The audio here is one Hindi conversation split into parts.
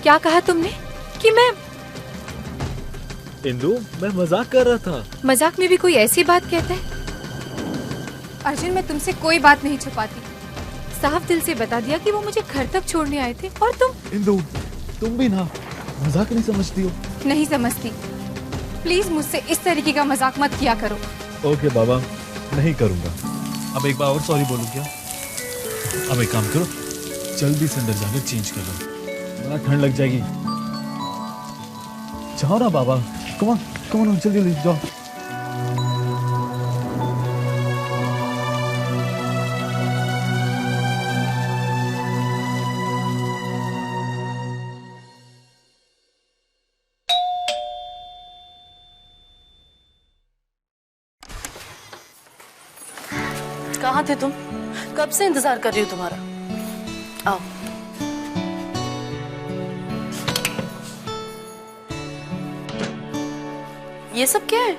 क्या कहा तुमने कि मैं? इंदु, मैं मजाक कर रहा था। मजाक में भी कोई ऐसी बात कहता है? अर्जुन, मैं तुमसे कोई बात नहीं छुपाती। साफ दिल से बता दिया कि वो मुझे घर तक छोड़ने आए थे और तुम? इंदु, तुम भी ना मजाक नहीं समझती हो। नहीं समझती। प्लीज मुझसे इस तरीके का मजाक मत किया करो। ओके बाबा, नहीं करूंगा। अब एक बार और सॉरी बोलूं क्या? अब एक काम करो, जल्दी से अंदर जाकर चेंज कर लो, बड़ा ठंड लग जाएगी। जाओ ना बाबा, कम ऑन जल्दी जल्दी जाओ। कहाँ थे तुम? कब से इंतजार कर रही हूँ तुम्हारा। आओ। ये सब क्या है?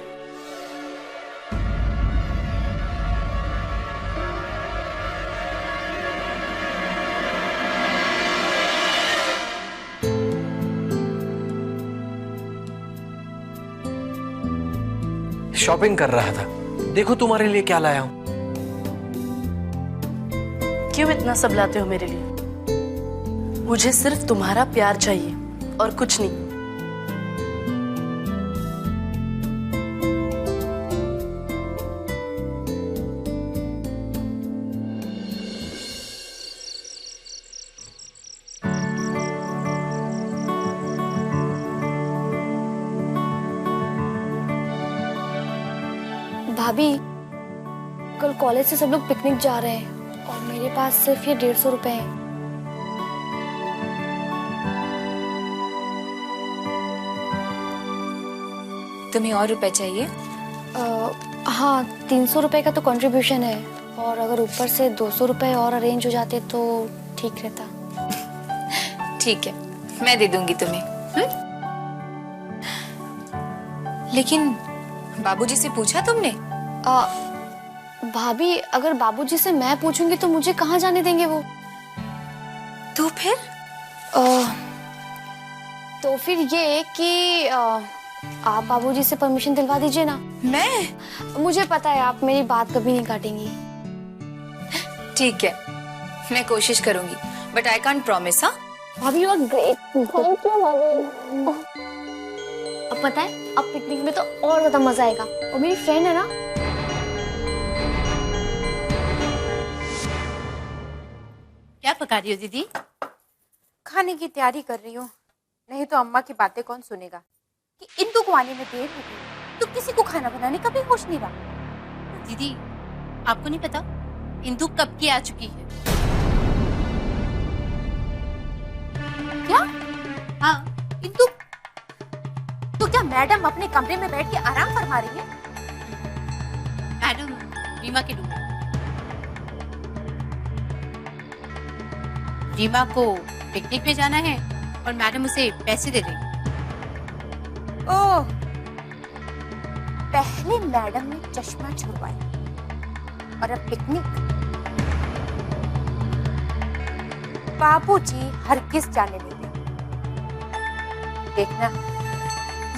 शॉपिंग कर रहा था, देखो तुम्हारे लिए क्या लाया हूं। क्यों इतना सब लाते हो मेरे लिए? मुझे सिर्फ तुम्हारा प्यार चाहिए और कुछ नहीं। भाभी, कल कॉलेज से सब लोग पिकनिक जा रहे हैं और मेरे पास सिर्फ ये 150 रुपए हैं। तुम्हें और रुपए चाहिए? हाँ, 300 रुपए का तो कंट्रीब्यूशन है और अगर ऊपर से 200 रुपए और अरेंज हो जाते तो ठीक रहता। ठीक है, मैं दे दूंगी तुम्हें। लेकिन बाबूजी से पूछा तुमने? भाभी, अगर बाबूजी से मैं पूछूंगी तो मुझे कहाँ जाने देंगे वो? तो फिर? तो फिर ये कि आप बाबूजी से परमिशन दिलवा दीजिए ना। मैं? मुझे पता है आप मेरी बात कभी नहीं काटेंगी। ठीक है, मैं कोशिश करूंगी, बट आई कांट प्रॉमिस। हाँ भाभी, you are great. Thank you भाभी। अब पता है, अब पिकनिक में तो और ज्यादा मजा आएगा। और मेरी फ्रेंड है ना। क्या पका रही हो दीदी? खाने की तैयारी कर रही हूँ, नहीं तो अम्मा की बातें कौन सुनेगा कि इंदु को आने में देर हो गई, तो किसी को खाना बनाने का भी होश नहीं रहा। दीदी, आपको नहीं पता इंदु कब की आ चुकी है? क्या? हाँ, इंदु तो क्या मैडम अपने कमरे में बैठ के आराम फरमा रही है? मैडम रीमा के रूम में। रीमा को पिकनिक में जाना है और मैडम उसे पैसे दे रही। ओह, पहले मैडम ने चश्मा छुड़वाया और अब पिकनिक। बाबूजी हरगिज जाने नहीं देंगे। देखना,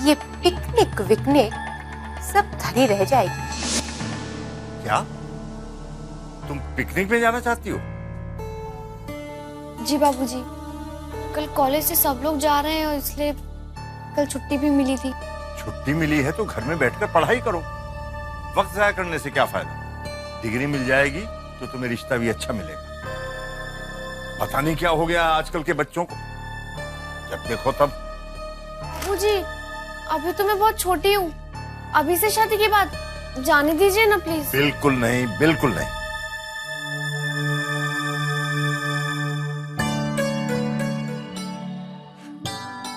ये पिकनिक विकनिक सब धरी रह जाएगी। क्या तुम पिकनिक में जाना चाहती हो? जी बाबूजी, कल कॉलेज से सब लोग जा रहे हैं और इसलिए कल छुट्टी भी मिली थी। छुट्टी मिली है तो घर में बैठकर पढ़ाई करो। वक्त जाया करने से क्या फायदा? डिग्री मिल जाएगी तो तुम्हें रिश्ता भी अच्छा मिलेगा। पता नहीं क्या हो गया आजकल के बच्चों को, जब देखो तब। बाबूजी, अभी तो मैं बहुत छोटी हूँ, अभी से शादी के बाद जाने दीजिए ना प्लीज। बिल्कुल नहीं, बिल्कुल नहीं।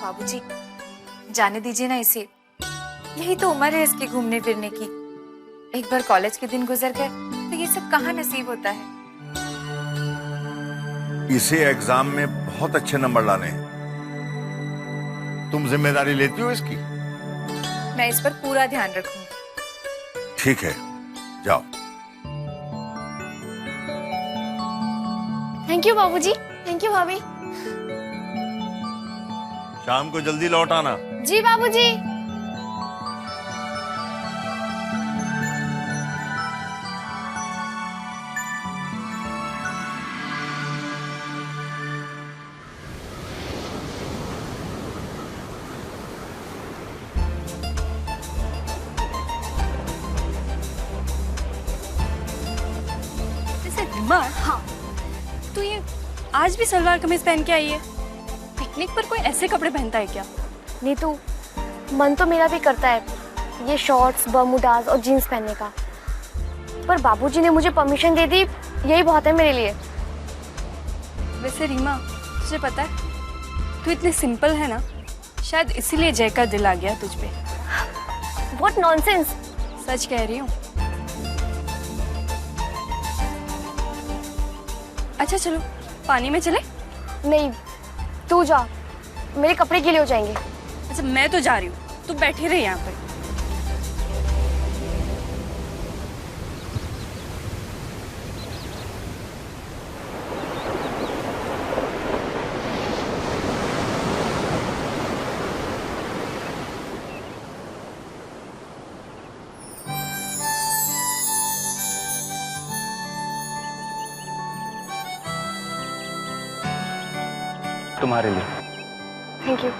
बाबूजी, जाने दीजिए ना इसे, यही तो उम्र है इसकी घूमने फिरने की। एक बार कॉलेज के दिन गुजर गए तो ये सब कहाँ नसीब होता है। इसे एग्जाम में बहुत अच्छे नंबर लाने हैं। तुम जिम्मेदारी लेती हो इसकी? मैं इस पर पूरा ध्यान रखूंगी। ठीक है, जाओ। थैंक यू बाबूजी। थैंक यू भाभी। शाम को जल्दी लौट आना। जी बाबूजी। जैसे दिमाग। हाँ, तो ये आज भी सलवार कमीज पहन के आई है। पिकनिक पर कोई ऐसे कपड़े पहनता है क्या? नीतू, मन तो मेरा भी करता है ये शॉर्ट्स, बर्मुडाज और जीन्स पहनने का, पर बाबूजी ने मुझे परमिशन दे दी, यही बहुत है मेरे लिए। वैसे रीमा, तुझे पता है तू इतनी सिंपल है ना, शायद इसीलिए जय का दिल आ गया तुझ पे। What nonsense. सच कह रही हूँ। अच्छा चलो पानी में चले। नहीं, तू जा, मेरे कपड़े गीले हो जाएंगे। अच्छा मैं तो जा रही हूँ, तू बैठी रही यहाँ पे। तुम्हारे लिए। Thank you.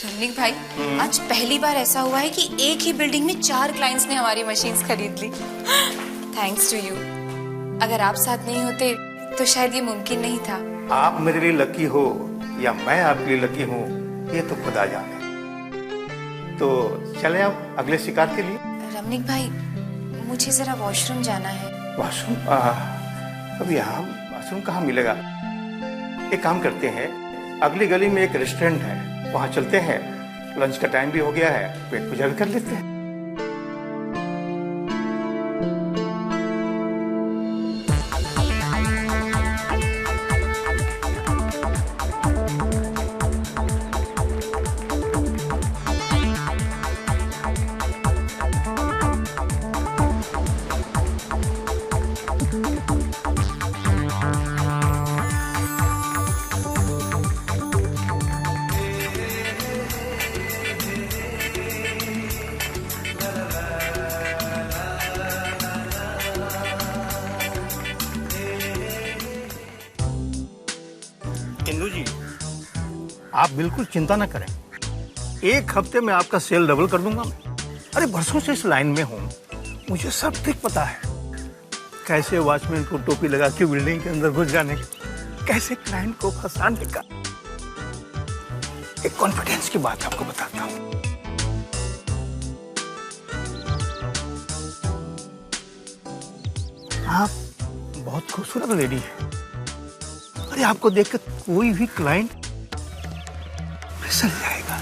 रमनीक भाई, आज पहली बार ऐसा हुआ है कि एक ही बिल्डिंग में 4 क्लाइंट्स ने हमारी मशीन्स खरीद ली। Thanks to you. अगर आप साथ नहीं होते तो शायद ये मुमकिन नहीं था। आप मेरे लिए लकी हो या मैं आपके लिए लकी हूँ, ये तो खुदा जाने। तो चले आप अगले शिकार के लिए। रमनीक भाई, मुझे जरा वॉशरूम जाना है। वॉशरूम? अब यहाँ वॉशरूम कहाँ मिलेगा? एक काम करते हैं, अगली गली में एक रेस्टोरेंट है, वहाँ चलते हैं। लंच का टाइम भी हो गया है, पेट पूजा भी कर लेते हैं। इंदु जी, आप बिल्कुल चिंता न करें, एक हफ्ते में आपका सेल डबल कर दूंगा मैं। अरे बरसों से इस लाइन में हूँ, मुझे सब ठीक पता है। कैसे वॉचमैन को टोपी लगा के बिल्डिंग के अंदर घुस जाने, कैसे क्लाइंट को फंसाने का। एक कॉन्फिडेंस की बात आपको बताता हूँ। आप बहुत खूबसूरत लेडी है। अरे आपको देखकर कोई भी क्लाइंट फिसल जाएगा।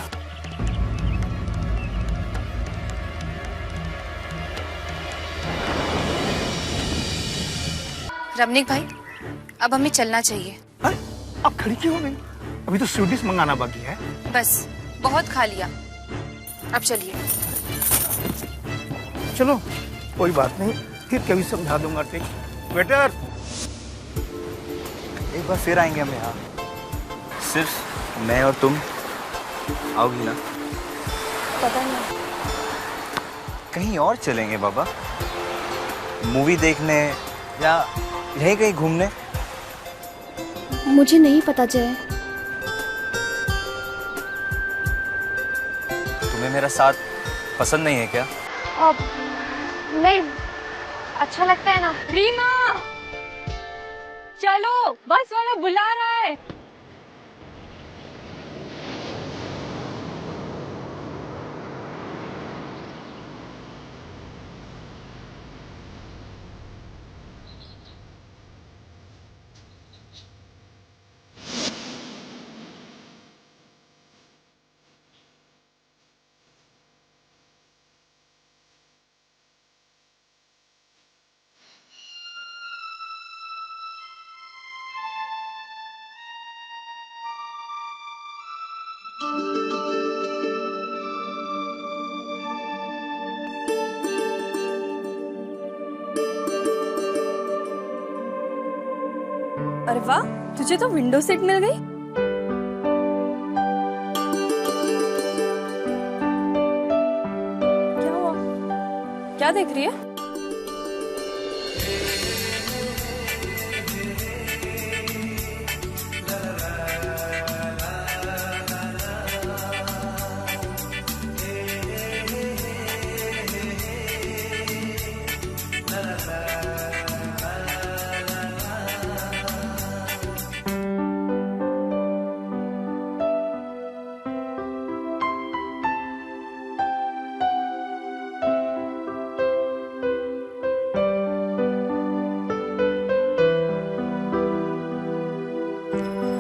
रमनीक भाई, अब हमें चलना चाहिए। अरे आप खड़ी क्यों हो गई? अभी तो स्वीट डिश मंगाना बाकी है। बस बहुत खा लिया, अब चलिए। चलो कोई बात नहीं, फिर कभी समझा दूंगा। ठीक वेटर, एक बार फिर आएंगे हम यहाँ, सिर्फ मैं और तुम। आओगी ना? पता नहीं। कहीं और चलेंगे बाबा, मूवी देखने या यहीं कहीं घूमने। मुझे नहीं पता जय। तुम्हें मेरा साथ पसंद नहीं है क्या? अब नहीं, अच्छा लगता है ना। रीमा, चलो बस वाला बुला रहा है। अरे वाह, तुझे तो विंडो सीट मिल गई। क्या हुआ? क्या देख रही है?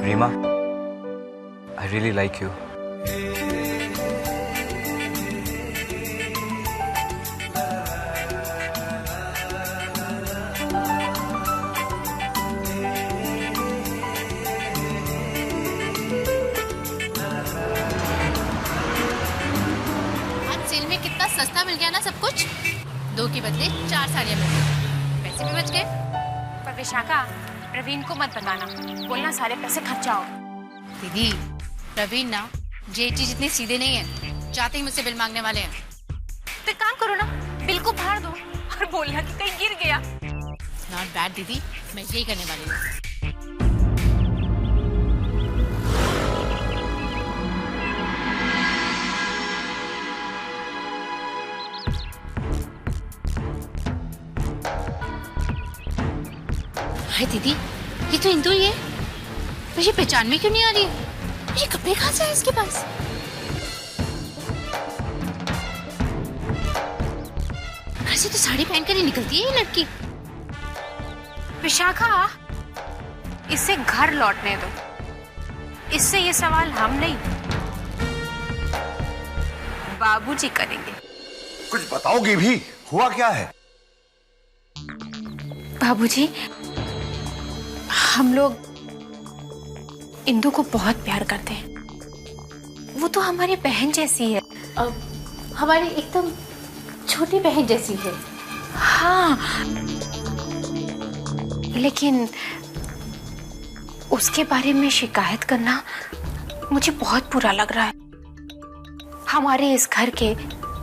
Reema, I really like you. आज सेल में कितना सस्ता मिल गया ना सब कुछ। 2 के बदले 4 साड़ियाँ मिल गई, पैसे भी बच गए। पर विशाखा, प्रवीण को मत बताना, बोलना सारे पैसे खर्चा हो। दीदी, प्रवीण ना जेठी जितने सीधे नहीं है, जाते ही मुझसे बिल मांगने वाले हैं। तो एक काम करो ना, बिल को फाड़ दो और बोलना कि कहीं गिर गया। नॉट बैड दीदी, मैं यही करने वाली हूँ। हाय दीदी, ये तो इंदु ही है। मुझे पहचान में क्यों नहीं आ रही है? ये कपड़े कहाँ से है इसके पास? घर से तो साड़ी पहनकर ही निकलती है ये लड़की। विशाखा, इसे घर लौटने दो, इससे ये सवाल हम नहीं, बाबूजी करेंगे। कुछ बताओगी भी? हुआ क्या है? बाबूजी, हम लोग इंदु को बहुत प्यार करते हैं। वो तो हमारी बहन जैसी है। हमारी एकदम छोटी बहन जैसी है। हाँ, लेकिन उसके बारे में शिकायत करना मुझे बहुत बुरा लग रहा है। हमारे इस घर के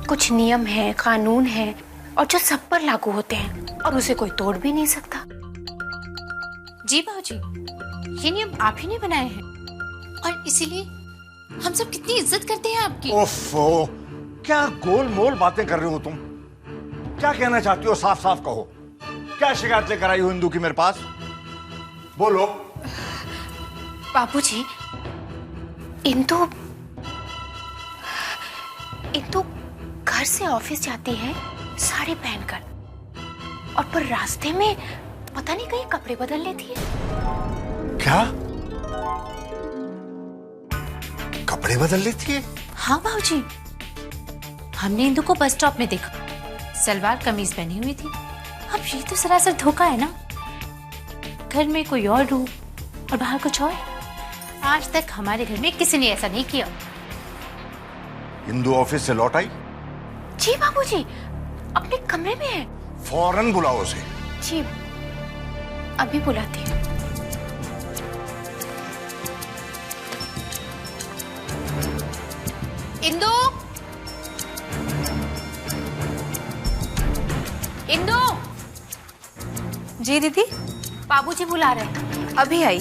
कुछ नियम हैं, कानून हैं और जो सब पर लागू होते हैं और उसे कोई तोड़ भी नहीं सकता। जी बाबूजी, ये नियम आप ही ने बनाए हैं और इसीलिए हम सब कितनी इज्जत करते हैं आपकी। ओफो, क्या गोलमोल बातें कर रही हो तुम? क्या कहना चाहती हो? साफ साफ कहो। क्या शिकायत लेकर आई हो इंदु की मेरे पास? बोलो। बाबूजी, इंदु घर से ऑफिस जाती है साड़ी पहनकर और पर रास्ते में पता नहीं कहीं कपड़े बदल लेती है। क्या? कपड़े बदल लेती है? हाँ बाबूजी, हमने इंदु को बस स्टॉप में देखा, सलवार कमीज पहनी हुई थी। अब ये तो सरासर धोखा है ना। घर में कोई और रूप और बाहर कुछ और। आज तक हमारे घर में किसी ने ऐसा नहीं किया। इंदु ऑफिस से लौट आई? जी बाबूजी, अपने कमरे में है। फौरन बुलाओ उसे। जी, अभी बुलाती हूँ। इंदु, इंदु। जी दीदी, बाबूजी बुला रहे हैं। अभी आई।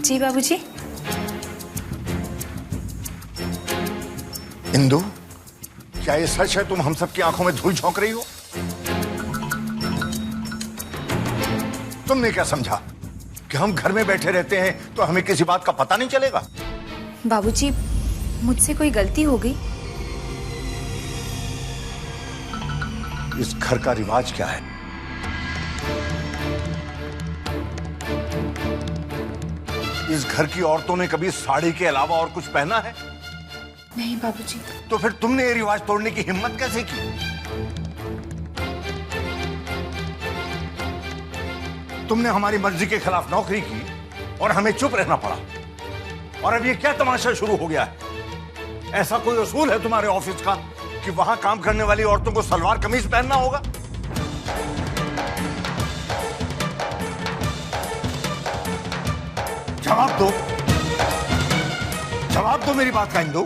जी बाबूजी। इंदु, क्या ये सच है तुम हम सबकी आंखों में धूल झोंक रही हो? तुमने क्या समझा कि हम घर में बैठे रहते हैं तो हमें किसी बात का पता नहीं चलेगा? बाबूजी, मुझसे कोई गलती हो गई? इस घर का रिवाज क्या है? इस घर की औरतों ने कभी साड़ी के अलावा और कुछ पहना है? नहीं बाबूजी। तो फिर तुमने ये रिवाज तोड़ने की हिम्मत कैसे की? तुमने हमारी मर्जी के खिलाफ नौकरी की और हमें चुप रहना पड़ा। और अब ये क्या तमाशा शुरू हो गया है? ऐसा कोई उसूल है तुम्हारे ऑफिस का कि वहां काम करने वाली औरतों को सलवार कमीज पहनना होगा? जवाब दो, जवाब दो मेरी बात का इंदु।